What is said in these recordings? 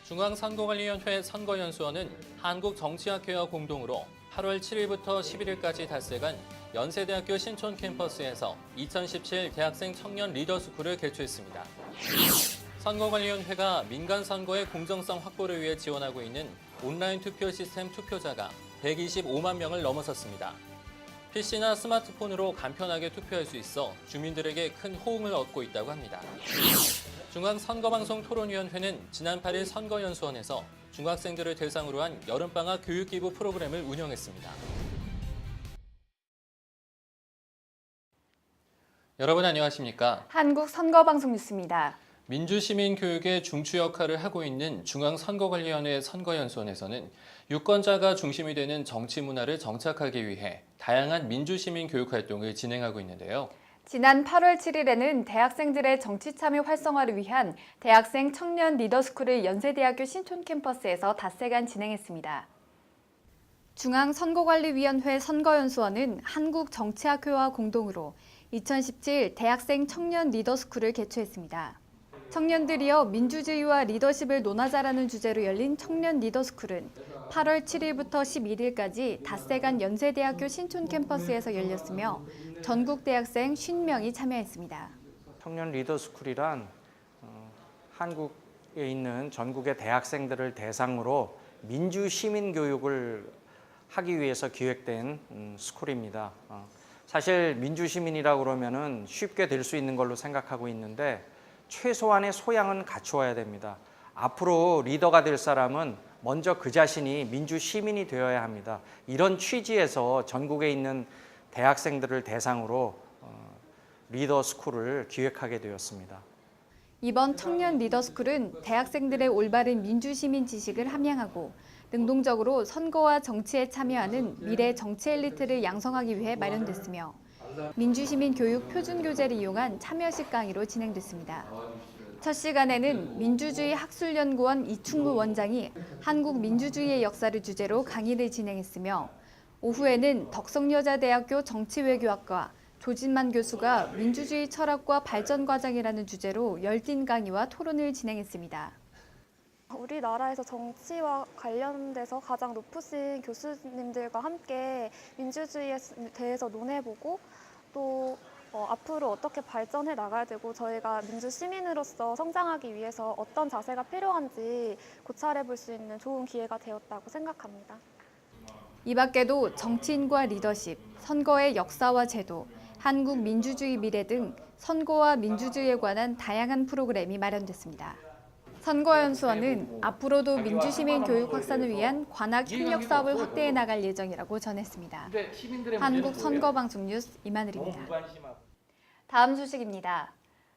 중앙선거관리위원회 선거연수원은 한국정치학회와 공동으로 8월 7일부터 11일까지 닷새간 연세대학교 신촌 캠퍼스에서 2017 대학생 청년 리더스쿨을 개최했습니다. 선거관리위원회가 민간 선거의 공정성 확보를 위해 지원하고 있는 온라인 투표 시스템 투표자가 125만 명을 넘어섰습니다. PC나 스마트폰으로 간편하게 투표할 수 있어 주민들에게 큰 호응을 얻고 있다고 합니다. 중앙선거방송토론위원회는 지난 8일 선거연수원에서 중학생들을 대상으로 한 여름방학 교육기부 프로그램을 운영했습니다. 여러분 안녕하십니까? 한국선거방송 뉴스입니다. 민주시민교육의 중추 역할을 하고 있는 중앙선거관리위원회 선거연수원에서는 유권자가 중심이 되는 정치 문화를 정착하기 위해 다양한 민주시민 교육 활동을 진행하고 있는데요. 지난 8월 7일에는 대학생들의 정치 참여 활성화를 위한 대학생 청년 리더스쿨을 연세대학교 신촌 캠퍼스에서 닷새간 진행했습니다. 중앙선거관리위원회 선거연수원은 한국정치학회와 공동으로 2017 대학생 청년 리더스쿨을 개최했습니다. 청년들이여 민주주의와 리더십을 논하자라는 주제로 열린 청년 리더스쿨은 8월 7일부터 11일까지 닷새간 연세대학교 신촌 캠퍼스에서 열렸으며 전국 대학생 50명이 참여했습니다. 청년 리더스쿨이란 한국에 있는 전국의 대학생들을 대상으로 민주 시민 교육을 하기 위해서 기획된 스쿨입니다. 사실 민주 시민이라고 그러면은 쉽게 될 수 있는 걸로 생각하고 있는데 최소한의 소양은 갖추어야 됩니다. 앞으로 리더가 될 사람은 먼저 그 자신이 민주 시민이 되어야 합니다. 이런 취지에서 전국에 있는 대학생들을 대상으로 리더 스쿨을 기획하게 되었습니다. 이번 청년 리더스쿨은 대학생들의 올바른 민주시민 지식을 함양하고 능동적으로 선거와 정치에 참여하는 미래 정치 엘리트를 양성하기 위해 마련됐으며 민주시민 교육 표준교재를 이용한 참여식 강의로 진행됐습니다. 첫 시간에는 민주주의 학술연구원 이충무 원장이 한국 민주주의의 역사를 주제로 강의를 진행했으며 오후에는 덕성여자대학교 정치외교학과 조진만 교수가 민주주의 철학과 발전 과정이라는 주제로 열띤 강의와 토론을 진행했습니다. 우리나라에서 정치와 관련돼서 가장 높으신 교수님들과 함께 민주주의에 대해서 논해보고 또 앞으로 어떻게 발전해 나가야 되고 저희가 민주 시민으로서 성장하기 위해서 어떤 자세가 필요한지 고찰해 볼 수 있는 좋은 기회가 되었다고 생각합니다. 이 밖에도 정치인과 리더십, 선거의 역사와 제도, 한국 민주주의 미래 등 선거와 민주주의에 관한 다양한 프로그램이 마련됐습니다. 선거연수원은 앞으로도 민주시민 교육 확산을 위한 관악 협력 사업을 확대해 나갈 예정이라고 전했습니다. 한국선거방송 뉴스 이만을입니다. 다음 소식입니다.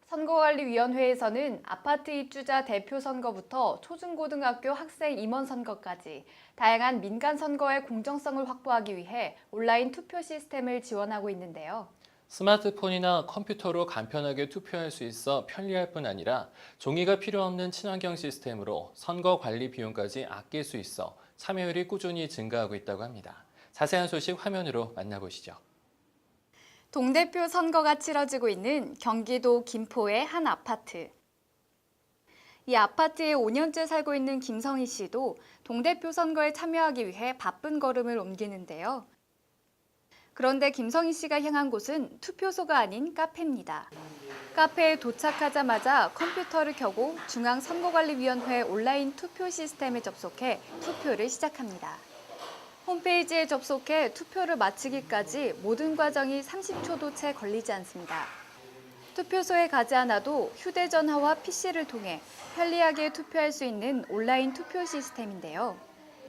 선거관리위원회에서는 아파트 입주자 대표 선거부터 초중고등학교 학생 임원 선거까지 다양한 민간 선거의 공정성을 확보하기 위해 온라인 투표 시스템을 지원하고 있는데요. 스마트폰이나 컴퓨터로 간편하게 투표할 수 있어 편리할 뿐 아니라 종이가 필요 없는 친환경 시스템으로 선거 관리 비용까지 아낄 수 있어 참여율이 꾸준히 증가하고 있다고 합니다. 자세한 소식 화면으로 만나보시죠. 동대표 선거가 치러지고 있는 경기도 김포의 한 아파트. 이 아파트에 5년째 살고 있는 김성희 씨도 동대표 선거에 참여하기 위해 바쁜 걸음을 옮기는데요. 그런데 김성희 씨가 향한 곳은 투표소가 아닌 카페입니다. 카페에 도착하자마자 컴퓨터를 켜고 중앙선거관리위원회 온라인 투표 시스템에 접속해 투표를 시작합니다. 홈페이지에 접속해 투표를 마치기까지 모든 과정이 30초도 채 걸리지 않습니다. 투표소에 가지 않아도 휴대전화와 PC를 통해 편리하게 투표할 수 있는 온라인 투표 시스템인데요.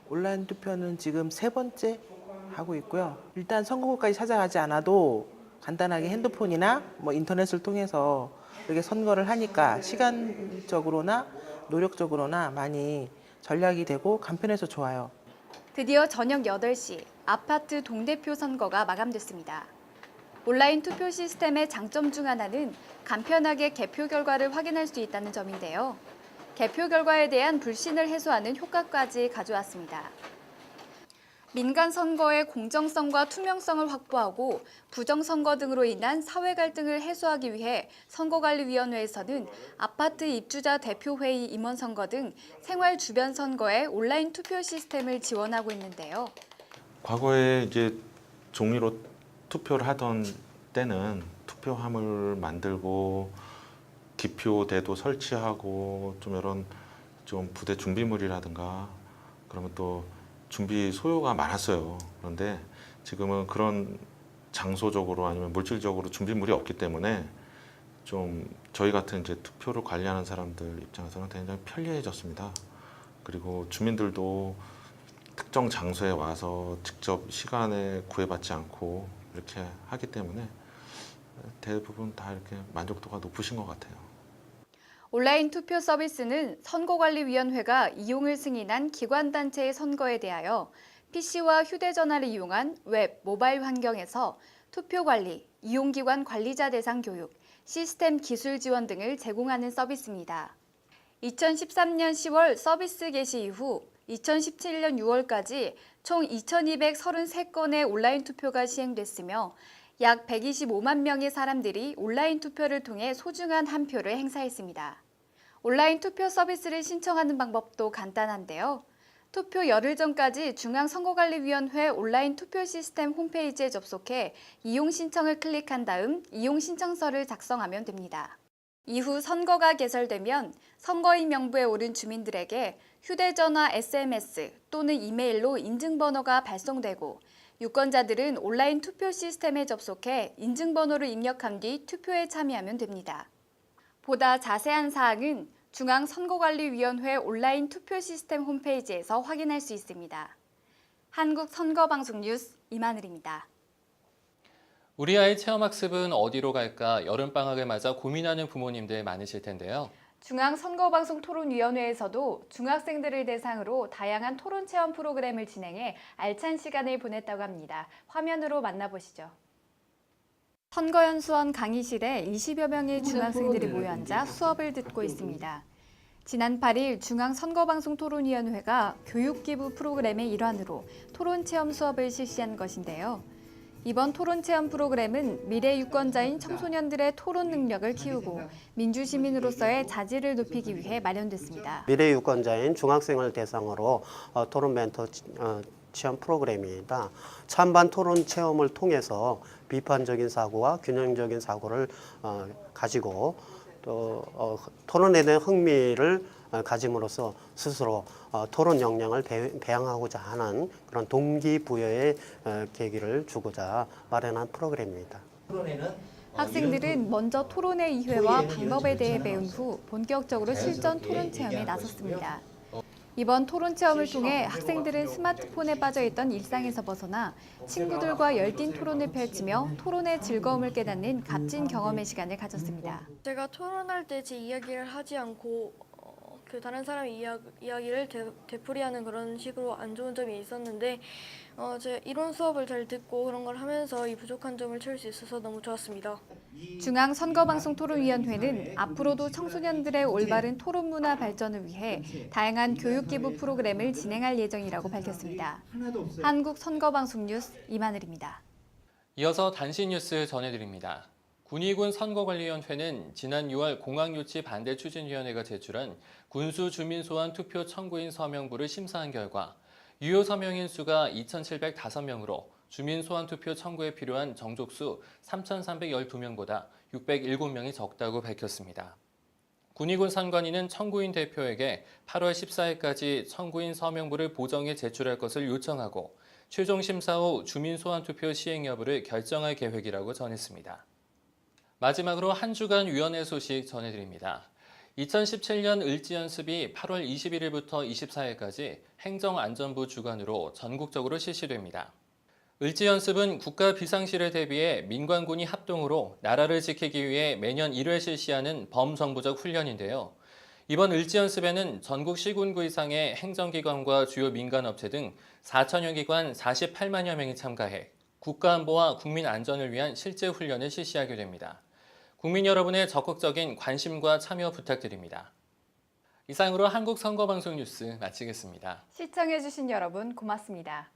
온라인 투표는 지금 3번째 하고 있고요. 일단 선거구까지 찾아가지 않아도 간단하게 핸드폰이나 인터넷을 통해서 이렇게 선거를 하니까 시간적으로나 노력적으로나 많이 전략이 되고 간편해서 좋아요. 드디어 저녁 8시 아파트 동대표 선거가 마감됐습니다. 온라인 투표 시스템의 장점 중 하나는 간편하게 개표 결과를 확인할 수 있다는 점인데요. 개표 결과에 대한 불신을 해소하는 효과까지 가져왔습니다. 민간 선거의 공정성과 투명성을 확보하고 부정선거 등으로 인한 사회 갈등을 해소하기 위해 선거관리위원회에서는 아파트 입주자 대표회의 임원 선거 등 생활 주변 선거에 온라인 투표 시스템을 지원하고 있는데요. 과거에 이제 종이로 투표를 하던 때는 투표함을 만들고 기표대도 설치하고 좀 이런 좀 부대 준비물이라든가 그러면 또 준비 소요가 많았어요. 그런데 지금은 그런 장소적으로 아니면 물질적으로 준비물이 없기 때문에 좀 저희 같은 이제 투표를 관리하는 사람들 입장에서는 굉장히 편리해졌습니다. 그리고 주민들도 특정 장소에 와서 직접 시간에 구애받지 않고 이렇게 하기 때문에 대부분 다 이렇게 만족도가 높으신 것 같아요. 온라인 투표 서비스는 선거관리위원회가 이용을 승인한 기관단체의 선거에 대하여 PC와 휴대전화를 이용한 웹, 모바일 환경에서 투표 관리, 이용기관 관리자 대상 교육, 시스템 기술 지원 등을 제공하는 서비스입니다. 2013년 10월 서비스 개시 이후 2017년 6월까지 총 2,233건의 온라인 투표가 시행됐으며 약 125만 명의 사람들이 온라인 투표를 통해 소중한 한 표를 행사했습니다. 온라인 투표 서비스를 신청하는 방법도 간단한데요. 투표 열흘 전까지 중앙선거관리위원회 온라인 투표 시스템 홈페이지에 접속해 이용 신청을 클릭한 다음 이용 신청서를 작성하면 됩니다. 이후 선거가 개설되면 선거인 명부에 오른 주민들에게 휴대전화 SMS 또는 이메일로 인증번호가 발송되고 유권자들은 온라인 투표 시스템에 접속해 인증번호를 입력한 뒤 투표에 참여하면 됩니다. 보다 자세한 사항은 중앙선거관리위원회 온라인 투표 시스템 홈페이지에서 확인할 수 있습니다. 한국선거방송 뉴스 이만을입니다. 우리 아이 체험학습은 어디로 갈까 여름방학을 맞아 고민하는 부모님들 많으실 텐데요. 중앙선거방송토론위원회에서도 중학생들을 대상으로 다양한 토론 체험 프로그램을 진행해 알찬 시간을 보냈다고 합니다. 화면으로 만나보시죠. 선거연수원 강의실에 20여 명의 중학생들이 모여 앉아 수업을 듣고 있습니다. 지난 8일 중앙선거방송토론위원회가 교육기부 프로그램의 일환으로 토론체험 수업을 실시한 것인데요. 이번 토론체험 프로그램은 미래 유권자인 청소년들의 토론 능력을 키우고 민주시민으로서의 자질을 높이기 위해 마련됐습니다. 미래 유권자인 중학생을 대상으로 토론 멘토 체험 프로그램입니다. 찬반 토론 체험을 통해서 비판적인 사고와 균형적인 사고를 가지고 또 토론에 대한 흥미를 가짐으로써 스스로 토론 역량을 배양하고자 하는 그런 동기부여의 계기를 주고자 마련한 프로그램입니다. 학생들은 먼저 토론의 이회와 방법에 대해 배운 후 본격적으로 실전 토론 체험에 나섰습니다. 이번 토론 체험을 통해 학생들은 스마트폰에 빠져있던 일상에서 벗어나 친구들과 열띤 토론을 펼치며 토론의 즐거움을 깨닫는 값진 경험의 시간을 가졌습니다. 제가 토론할 때 제 이야기를 하지 않고 다른 사람의 이야기를 되풀이하는 그런 식으로 안 좋은 점이 있었는데 제 이론 수업을 잘 듣고 그런 걸 하면서 이 부족한 점을 채울 수 있어서 너무 좋았습니다. 중앙선거방송토론위원회는 앞으로도 청소년들의 올바른 토론 문화 발전을 위해 다양한 교육기부 프로그램을 진행할 예정이라고 밝혔습니다. 한국선거방송 뉴스 이만을입니다. 이어서 단신 뉴스 전해드립니다. 군의군 선거관리위원회는 지난 6월 공항유치 반대 추진위원회가 제출한 군수 주민소환 투표 청구인 서명부를 심사한 결과 유효 서명인 수가 2,705명으로 주민소환 투표 청구에 필요한 정족수 3,312명보다 607명이 적다고 밝혔습니다. 군의군 선관위는 청구인 대표에게 8월 14일까지 청구인 서명부를 보정해 제출할 것을 요청하고 최종 심사 후 주민소환 투표 시행 여부를 결정할 계획이라고 전했습니다. 마지막으로 한 주간 위원회 소식 전해드립니다. 2017년 을지연습이 8월 21일부터 24일까지 행정안전부 주관으로 전국적으로 실시됩니다. 을지연습은 국가 비상시를 대비해 민관군이 합동으로 나라를 지키기 위해 매년 1회 실시하는 범정부적 훈련인데요. 이번 을지연습에는 전국 시군구 이상의 행정기관과 주요 민간업체 등 4천여 기관 48만여 명이 참가해 국가안보와 국민안전을 위한 실제 훈련을 실시하게 됩니다. 국민 여러분의 적극적인 관심과 참여 부탁드립니다. 이상으로 한국선거방송 뉴스 마치겠습니다. 시청해주신 여러분 고맙습니다.